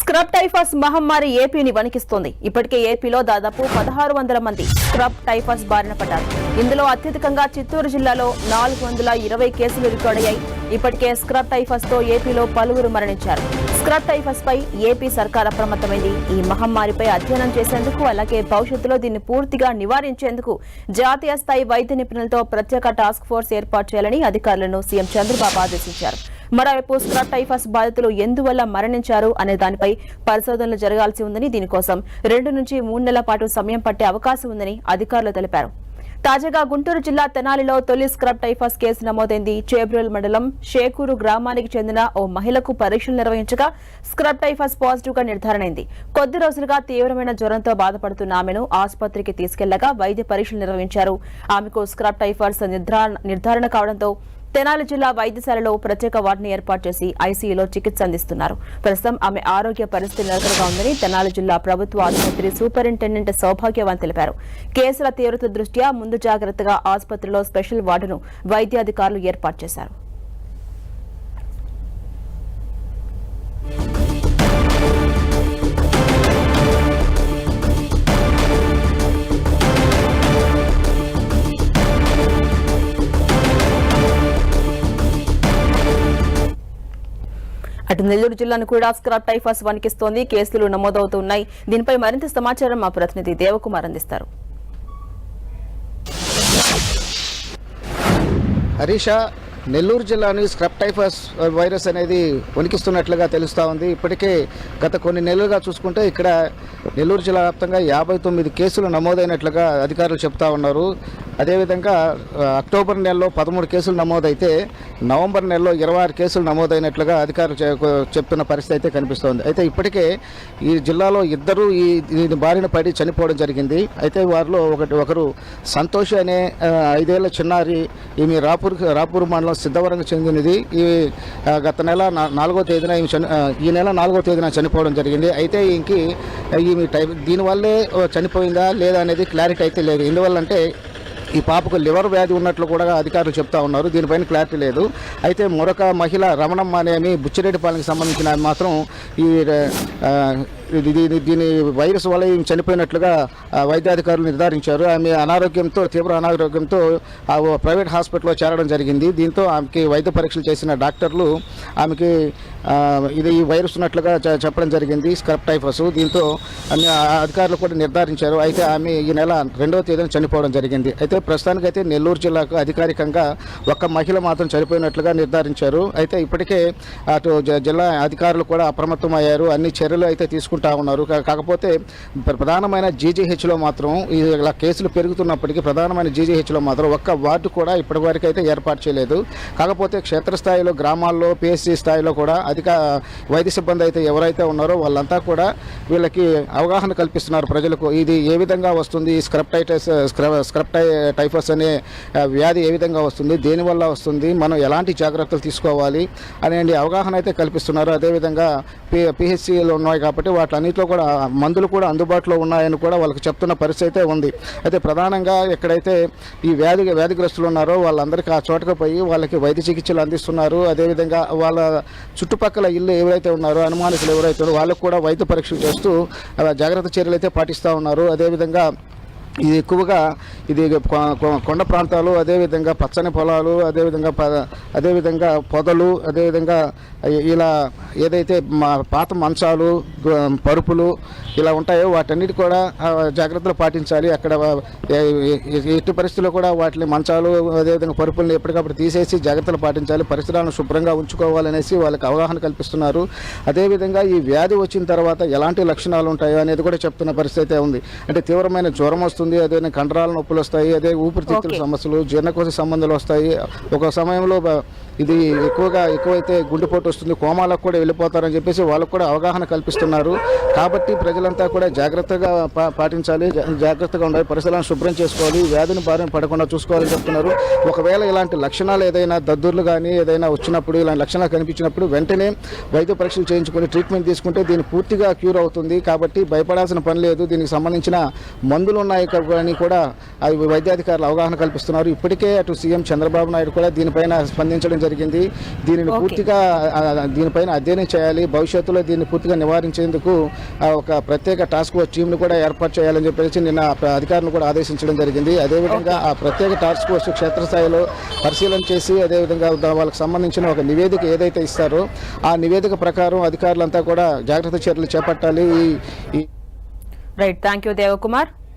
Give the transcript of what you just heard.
Scrub టైఫాస్ మహమ్మారి ఏపీని వణికిస్తోంది. ఇప్పటికే ఏపీలో దాదాపు 1600 మంది స్క్రబ్ టైఫాస్ బారిన పడ్డారు. ఇందులో అత్యధికంగా చిత్తూరు జిల్లాలో 420 కేసులు రికార్డయ్యాయి. ఇప్పటికే స్క్రబ్ టైఫాస్ తో ఏపీలో పలువురు మరణించారు. స్క్రబ్ టైఫాస్ పై ఏపీ సర్కార్ అప్రమత్తమైంది. ఈ మహమ్మారిపై అధ్యయనం చేసేందుకు అలాగే భవిష్యత్తులో దీన్ని పూర్తిగా నివారించేందుకు జాతీయ స్థాయి వైద్య నిపుణులతో ప్రత్యేక టాస్క్ ఫోర్స్ ఏర్పాటు చేయాలని అధికారులను సీఎం చంద్రబాబు ఆదేశించారు. మరోవైపు స్క్రబ్ టైఫాస్ బాధితులు ఎందువల్ల మరణించారు అనే దానిపై పరిశోధనలు జరగాల్సి ఉందని, దీనికోసం 2 నుంచి 3 నెలల పాటు సమయం పట్టే అవకాశం ఉందని అధికారులు తెలిపారు. తాజాగా గుంటూరు జిల్లా తెనాలిలో తొలి స్క్రబ్ టైఫాస్ కేసు నమోదైంది. చేబ్రోల్ మండలం షేకూరు గ్రామానికి చెందిన ఓ మహిళకు పరీక్షలు నిర్వహించగా స్క్రబ్ టైఫాస్ పాజిటివ్ గా నిర్ధారణైంది. కొద్ది రోజులుగా తీవ్రమైన జ్వరంతో బాధపడుతున్న ఆమెను ఆసుపత్రికి తీసుకెళ్లగా వైద్య పరీక్షలు నిర్వహించారు. ఆమెకు స్క్రబ్ టైఫాస్ నిర్ధారణ కావడంతో తెనాలి జిల్లా వైద్యశాలలో ప్రత్యేక వార్డును ఏర్పాటు చేసి ఐసీయూలో చికిత్స అందిస్తున్నారు. ప్రస్తుతం ఆమె ఆరోగ్య పరిస్థితి నిలకడగా ఉందని తెనాలి జిల్లా ప్రభుత్వ ఆసుపత్రి సూపరింటెండెంట్ సౌభాగ్యవాన్ తెలిపారు. కేసుల తీవ్రత దృష్ట్యా ముందు జాగ్రత్తగా ఆసుపత్రిలో స్పెషల్ వార్డును వైద్యాధికారులు ఏర్పాటు చేశారు. అటు నెల్లూరు జిల్లాను కూడా స్క్రబ్ టైఫాస్ వణికిస్తోంది. కేసులు నమోదవుతున్నాయి. దీనిపై మరింత సమాచారం మా ప్రతినిధి దేవకుమార్ అందిస్తారు. హరీష, నెల్లూరు జిల్లాని స్క్రబ్ టైఫాస్ వైరస్ అనేది వణికిస్తున్నట్లుగా తెలుస్తూ ఉంది. ఇప్పటికే గత కొన్ని నెలలుగా చూసుకుంటే ఇక్కడ నెల్లూరు జిల్లా వ్యాప్తంగా 59 కేసులు నమోదైనట్లుగా అధికారులు చెప్తా ఉన్నారు. అదేవిధంగా అక్టోబర్ నెలలో 13 కేసులు నమోదైతే నవంబర్ నెలలో 26 కేసులు నమోదైనట్లుగా అధికారులు చెప్తున్న పరిస్థితి అయితే కనిపిస్తోంది. అయితే ఇప్పటికే ఈ జిల్లాలో ఇద్దరు ఈ బారిన పడి చనిపోవడం జరిగింది. అయితే వారిలో ఒకరు సంతోష్ అనే 5 ఏళ్ల చిన్నారి, ఈమె రాపూర్ మండలం సిద్ధవరంకు చెందినది. ఈ గత నెల 4వ తేదీన ఈ నెల 4వ తేదీన చనిపోవడం జరిగింది. అయితే ఈమె దీనివల్లే చనిపోయిందా లేదా అనేది క్లారిటీ అయితే లేదు. ఎందువల్లంటే ఈ పాపకు లివర్ వ్యాధి ఉన్నట్లు కూడా అధికారులు చెప్తా ఉన్నారు. దీనిపైన క్లారిటీ లేదు. అయితే మరొక మహిళ రమణమ్మ అనే బుచ్చిరెడ్డిపాలెంకి సంబంధించిన మాత్రం దీని వైరస్ వల్ల చనిపోయినట్లుగా వైద్యాధికారులు నిర్ధారించారు. ఆమె తీవ్ర అనారోగ్యంతో ప్రైవేట్ హాస్పిటల్లో చేరడం జరిగింది. దీంతో ఆమెకి వైద్య పరీక్షలు చేసిన డాక్టర్లు ఆమెకి ఈ వైరస్ ఉన్నట్లుగా చెప్పడం జరిగింది, స్క్రబ్ టైఫాస్. దీంతో అన్ని అధికారులు కూడా నిర్ధారించారు. అయితే ఆమె ఈ నెల 2వ తేదీన చనిపోవడం జరిగింది. అయితే ప్రస్తుతానికైతే నెల్లూరు జిల్లాకు అధికారికంగా ఒక మహిళ మాత్రం చనిపోయినట్లుగా నిర్ధారించారు. అయితే ఇప్పటికే అటు జిల్లా అధికారులు కూడా అప్రమత్తమయ్యారు. అన్ని చర్యలు అయితే తీసుకుంటా ఉన్నారు. కాకపోతే ప్రధానమైన జీజీహెచ్లో మాత్రం ఇలా కేసులు పెరుగుతున్నప్పటికీ ప్రధానమైన జీజీహెచ్లో మాత్రం ఒక్క వార్డు కూడా ఇప్పటివరకు అయితే ఏర్పాటు చేయలేదు. కాకపోతే క్షేత్రస్థాయిలో, గ్రామాల్లో, పిఎస్సి స్థాయిలో కూడా అధిక వైద్య సిబ్బంది అయితే ఎవరైతే ఉన్నారో వాళ్ళంతా కూడా వీళ్ళకి అవగాహన కల్పిస్తున్నారు ప్రజలకు. ఇది ఏ విధంగా వస్తుంది, స్క్రబ్ టైఫాస్ అనే వ్యాధి ఏ విధంగా వస్తుంది, దేనివల్ల వస్తుంది, మనం ఎలాంటి జాగ్రత్తలు తీసుకోవాలి అనే అవగాహన అయితే కల్పిస్తున్నారు. అదేవిధంగా పిహెచ్సిలు ఉన్నాయి కాబట్టి వాటన్నిటిలో కూడా మందులు కూడా అందుబాటులో ఉన్నాయని కూడా వాళ్ళకి చెప్తున్న పరిస్థితి అయితే ఉంది. అయితే ప్రధానంగా ఎక్కడైతే ఈ వ్యాధిగ్రస్తులు ఉన్నారో వాళ్ళందరికీ ఆ చోటకు పోయి వాళ్ళకి వైద్య చికిత్సలు అందిస్తున్నారు. అదేవిధంగా వాళ్ళ చుట్టుపక్కల ఇల్లు ఎవరైతే ఉన్నారో, అనుమానితులు ఎవరైతే ఉన్నారో వాళ్ళకు కూడా వైద్య పరీక్షలు చేస్తూ జాగ్రత్త చర్యలు అయితే పాటిస్తూ ఉన్నారు. అదేవిధంగా ఇది ఎక్కువగా కొండ ప్రాంతాలు, అదేవిధంగా పచ్చని పొలాలు, అదేవిధంగా పొదలు, అదేవిధంగా ఇలా ఏదైతే పాత మంచాలు, పరుపులు ఇలా ఉంటాయో వాటన్నిటి కూడా జాగ్రత్తలు పాటించాలి. అక్కడ ఎట్టి పరిస్థితుల్లో కూడా వాటిని మంచాలు, అదేవిధంగా పరుపులను ఎప్పటికప్పుడు తీసేసి జాగ్రత్తలు పాటించాలి, పరిసరాలను శుభ్రంగా ఉంచుకోవాలనేసి వాళ్ళకి అవగాహన కల్పిస్తున్నారు. అదేవిధంగా ఈ వ్యాధి వచ్చిన తర్వాత ఎలాంటి లక్షణాలు ఉంటాయో అనేది కూడా చెప్తున్న పరిస్థితి ఉంది. అంటే తీవ్రమైన జ్వరం వస్తుంది, అదే కండరాల నొప్పులు వస్తాయి, అదే ఊపిరితిత్తుల సమస్యలు, జీర్ణకోశ సంబంధాలు వస్తాయి. ఒక సమయంలో ఇది ఎక్కువైతే గుండెపోటు వస్తుంది, కోమాలకు కూడా వెళ్ళిపోతారని చెప్పేసి వాళ్ళకు కూడా అవగాహన కల్పిస్తున్నారు. కాబట్టి ప్రజలంతా కూడా జాగ్రత్తగా పాటించాలి, జాగ్రత్తగా ఉండాలి, పరిసరాలను శుభ్రం చేసుకోవాలి, వ్యాధిని బారిన పడకుండా చూసుకోవాలని చెప్తున్నారు. ఒకవేళ ఇలాంటి లక్షణాలు ఏదైనా దద్దుర్లు కానీ ఏదైనా వచ్చినప్పుడు, ఇలాంటి లక్షణాలు కనిపించినప్పుడు వెంటనే వైద్య పరీక్షలు చేయించుకొని ట్రీట్మెంట్ తీసుకుంటే దీన్ని పూర్తిగా క్యూర్ అవుతుంది. కాబట్టి భయపడాల్సిన పని లేదు. దీనికి సంబంధించిన మందులు ఉన్నాయి అని కూడా వైద్యాధికారులు అవగాహన కల్పిస్తున్నారు. ఇప్పటికే అటు సీఎం చంద్రబాబు నాయుడు కూడా దీనిపైన స్పందించడం జరిగింది. దీనిని పూర్తిగా దీనిపైన అధ్యయనం చేయాలి, భవిష్యత్తులో దీన్ని పూర్తిగా నివారించేందుకు ఒక ప్రత్యేక టాస్క్ ఫోర్స్ టీంను కూడా ఏర్పాటు చేయాలని చెప్పేసి నిన్న అధికారులను కూడా ఆదేశించడం జరిగింది. అదేవిధంగా ఆ ప్రత్యేక టాస్క్ ఫోర్స్ క్షేత్రస్థాయిలో పరిశీలన చేసి అదేవిధంగా వాళ్ళకి సంబంధించిన ఒక నివేదిక ఏదైతే ఇస్తారో ఆ నివేదిక ప్రకారం అధికారులంతా కూడా జాగ్రత్త చర్యలు చేపట్టాలి. Right, thank you Devakumar.